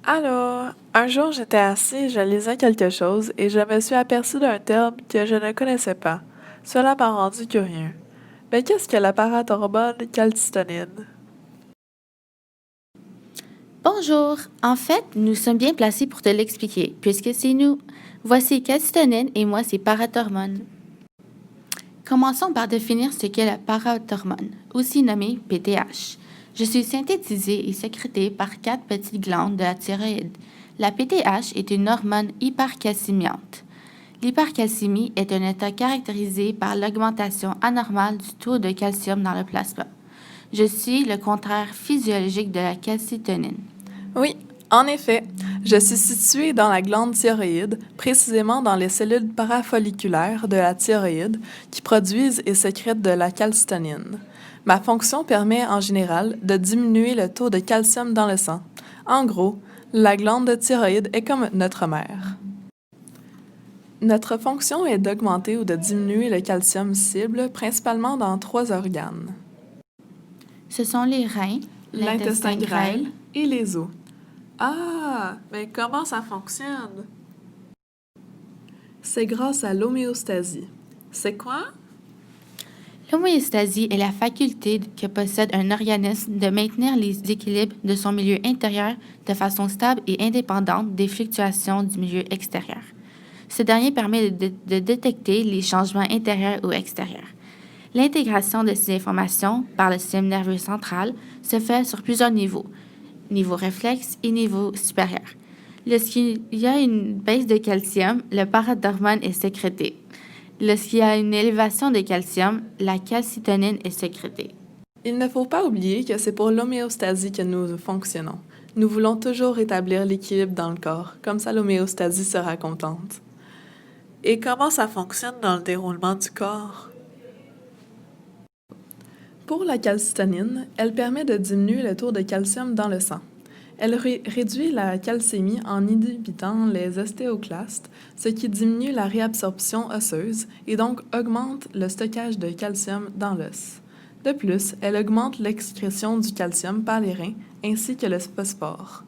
Alors, un jour j'étais assis, je lisais quelque chose et je me suis aperçu d'un terme que je ne connaissais pas. Cela m'a rendu curieux. Mais qu'est-ce que la parathormone calcitonin? Bonjour. En fait, nous sommes bien placés pour te l'expliquer, puisque c'est nous. Voici calcitonin et moi, c'est parathormone. Commençons par définir ce qu'est la parathormone, aussi nommée PTH. Je suis synthétisée et sécrétée par 4 petites glandes de la thyroïde. La PTH est une hormone hypercalcimiante. L'hypercalcémie est un état caractérisé par l'augmentation anormale du taux de calcium dans le plasma. Je suis le contraire physiologique de la calcitonine. Oui, en effet, je suis située dans la glande thyroïde, précisément dans les cellules parafolliculaires de la thyroïde qui produisent et sécrètent de la calcitonine. Ma fonction permet en général de diminuer le taux de calcium dans le sang. En gros, la glande thyroïde est comme notre mère. Notre fonction est d'augmenter ou de diminuer le calcium cible principalement dans 3 organes: Ce sont les reins, l'intestin grêle et les os. Ah, mais comment ça fonctionne? C'est grâce à l'homéostasie. C'est quoi? L'homéostasie est la faculté que possède un organisme de maintenir les équilibres de son milieu intérieur de façon stable et indépendante des fluctuations du milieu extérieur. Ce dernier permet de détecter les changements intérieurs ou extérieurs. L'intégration de ces informations par le système nerveux central se fait sur plusieurs niveaux, niveau réflexe et niveau supérieur. Lorsqu'il y a une baisse de calcium, le parathormone est sécrété. Lorsqu'il y a une élévation de calcium, la calcitonine est sécrétée. Il ne faut pas oublier que c'est pour l'homéostasie que nous fonctionnons. Nous voulons toujours rétablir l'équilibre dans le corps, comme ça l'homéostasie sera contente. Et comment ça fonctionne dans le déroulement du corps? Pour la calcitonine, elle permet de diminuer le taux de calcium dans le sang. Elle réduit la calcémie en inhibitant les ostéoclastes, ce qui diminue la réabsorption osseuse et donc augmente le stockage de calcium dans l'os. De plus, elle augmente l'excrétion du calcium par les reins ainsi que le phosphore.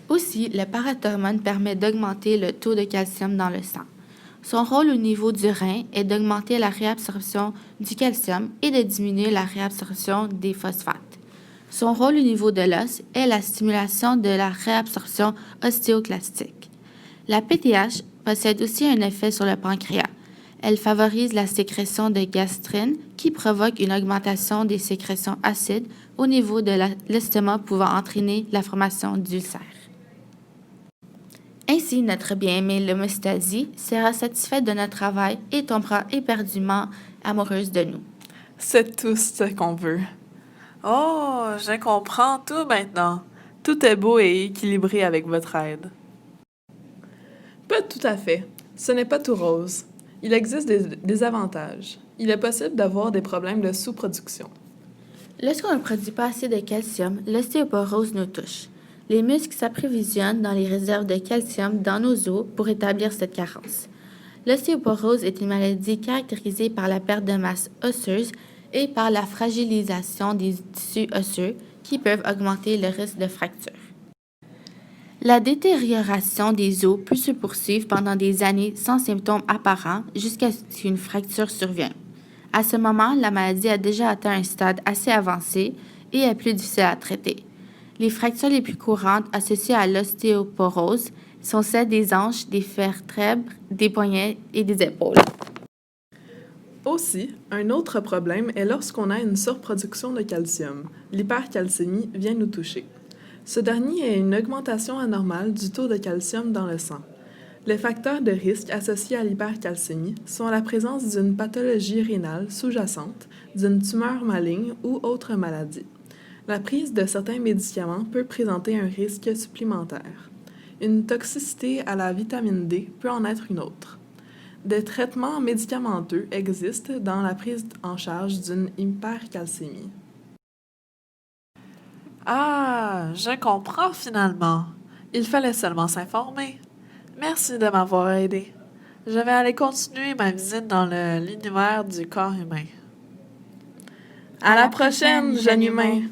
Aussi, le parathormone permet d'augmenter le taux de calcium dans le sang. Son rôle au niveau du rein est d'augmenter la réabsorption du calcium et de diminuer la réabsorption des phosphates. Son rôle au niveau de l'os est la stimulation de la réabsorption ostéoclastique. La PTH possède aussi un effet sur le pancréas. Elle favorise la sécrétion de gastrine qui provoque une augmentation des sécrétions acides au niveau de l'estomac pouvant entraîner la formation d'ulcères. Ainsi, notre bien-aimée l'homéostasie sera satisfaite de notre travail et tombera éperdument amoureuse de nous. C'est tout ce qu'on veut. Oh, je comprends tout maintenant. Tout est beau et équilibré avec votre aide. Pas tout à fait. Ce n'est pas tout rose. Il existe des avantages. Il est possible d'avoir des problèmes de sous-production. Lorsqu'on ne produit pas assez de calcium, l'ostéoporose nous touche. Les muscles s'approvisionnent dans les réserves de calcium dans nos os pour établir cette carence. L'ostéoporose est une maladie caractérisée par la perte de masse osseuse et par la fragilisation des tissus osseux qui peuvent augmenter le risque de fracture. La détérioration des os peut se poursuivre pendant des années sans symptômes apparents jusqu'à ce qu'une fracture survienne. À ce moment, la maladie a déjà atteint un stade assez avancé et est plus difficile à traiter. Les fractures les plus courantes associées à l'ostéoporose sont celles des hanches, des vertèbres, des poignets et des épaules. Aussi, un autre problème est lorsqu'on a une surproduction de calcium. L'hypercalcémie vient nous toucher. Ce dernier est une augmentation anormale du taux de calcium dans le sang. Les facteurs de risque associés à l'hypercalcémie sont la présence d'une pathologie rénale sous-jacente, d'une tumeur maligne ou autre maladie. La prise de certains médicaments peut présenter un risque supplémentaire. Une toxicité à la vitamine D peut en être une autre. Des traitements médicamenteux existent dans la prise en charge d'une hypercalcémie. Ah, je comprends finalement. Il fallait seulement s'informer. Merci de m'avoir aidé. Je vais aller continuer ma visite dans l'univers du corps humain. À la prochaine, jeune humain!